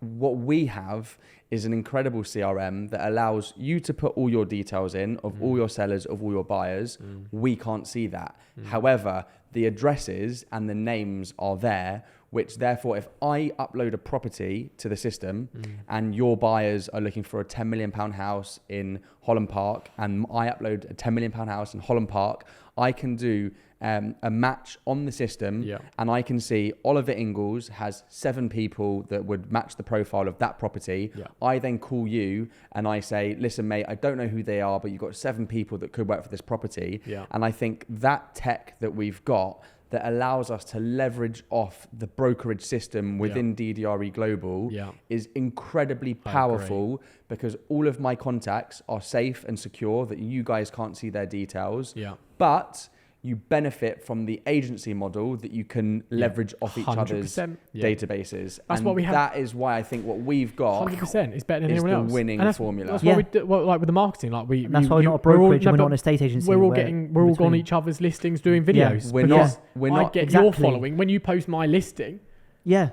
[SPEAKER 1] what we have is an incredible CRM that allows you to put all your details in of all your sellers, of all your buyers. We can't see that. However, the addresses and the names are there, which therefore, if I upload a property to the system and your buyers are looking for a £10 million house in Holland Park, and I upload a £10 million house in Holland Park, I can do a match on the system, and I can see Oliver Ingalls has 7 people that would match the profile of that property. I then call you and I say, listen, mate, I don't know who they are, but you've got 7 people that could work for this property. And I think that tech that we've got that allows us to leverage off the brokerage system within DDRE Global is incredibly powerful, because all of my contacts are safe and secure, that you guys can't see their details. But you benefit from the agency model that you can leverage off each other's databases.
[SPEAKER 2] That's what we have.
[SPEAKER 1] That is why I think what we've got
[SPEAKER 2] 100% is better than
[SPEAKER 1] is
[SPEAKER 2] anyone else.
[SPEAKER 1] The winning formula.
[SPEAKER 2] That's what we do, like with the marketing. Like
[SPEAKER 3] that's why we're not a brokerage, we're not an estate agency.
[SPEAKER 2] We're all on each other's listings doing videos.
[SPEAKER 1] We're not.
[SPEAKER 2] I get your following. When you post my listing,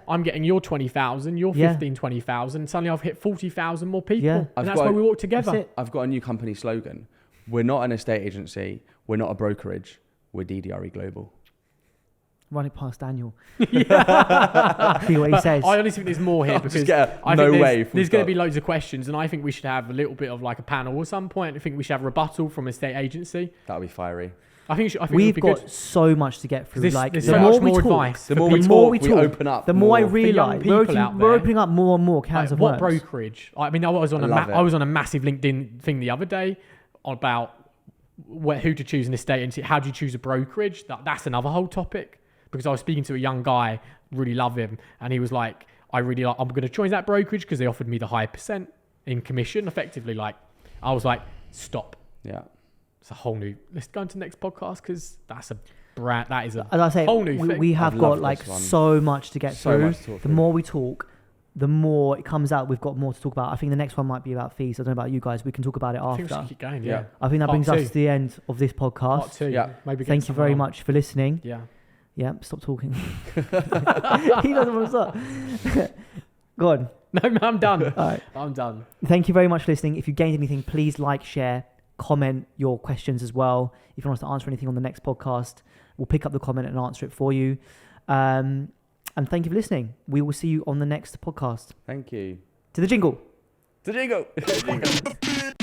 [SPEAKER 2] I'm getting your 20,000, your 20,000. Suddenly I've hit 40,000 more people. And that's why we work together.
[SPEAKER 1] I've got a new company slogan. We're not an estate agency. We're not a brokerage. We're DDRE Global.
[SPEAKER 3] Run it past Daniel. See what he says.
[SPEAKER 2] I honestly think there's more here, because there's going to be loads of questions, and I think we should have a little bit of like a panel at some point. I think we should have a rebuttal from a estate agency.
[SPEAKER 1] That'll be fiery.
[SPEAKER 2] I think
[SPEAKER 3] we've got so much to get through.
[SPEAKER 2] There's so much more advice.
[SPEAKER 1] The more we talk, we open up.
[SPEAKER 3] The more I realise we're opening up more and more accounts of
[SPEAKER 2] what brokerage. I mean, I was on a massive LinkedIn thing the other day about who to choose an estate agency. How do you choose a brokerage? That's another whole topic, because I was speaking to a young guy, really love him, and he was like, I'm going to join that brokerage because they offered me the high percent in commission, effectively. Like, I was like, stop. It's a whole new. Let's go into the next podcast, because that's a brand. That is a
[SPEAKER 3] as I say,
[SPEAKER 2] whole new thing.
[SPEAKER 3] We have got like so much to get through. The more we talk, the more it comes out. We've got more to talk about. I think the next one might be about fees. I don't know about you guys. We can talk about it after.
[SPEAKER 2] I think we should keep going.
[SPEAKER 3] I think that brings us to the end of this podcast.
[SPEAKER 2] Part 2. Maybe
[SPEAKER 3] thank you very much for listening. Stop talking. He doesn't want to stop. Go on.
[SPEAKER 2] No, I'm done.
[SPEAKER 3] All right.
[SPEAKER 2] I'm done.
[SPEAKER 3] Thank you very much for listening. If you gained anything, please like, share, comment your questions as well. If you want us to answer anything on the next podcast, we'll pick up the comment and answer it for you. And thank you for listening. We will see you on the next podcast.
[SPEAKER 1] Thank you.
[SPEAKER 3] To the jingle.
[SPEAKER 1] To the jingle.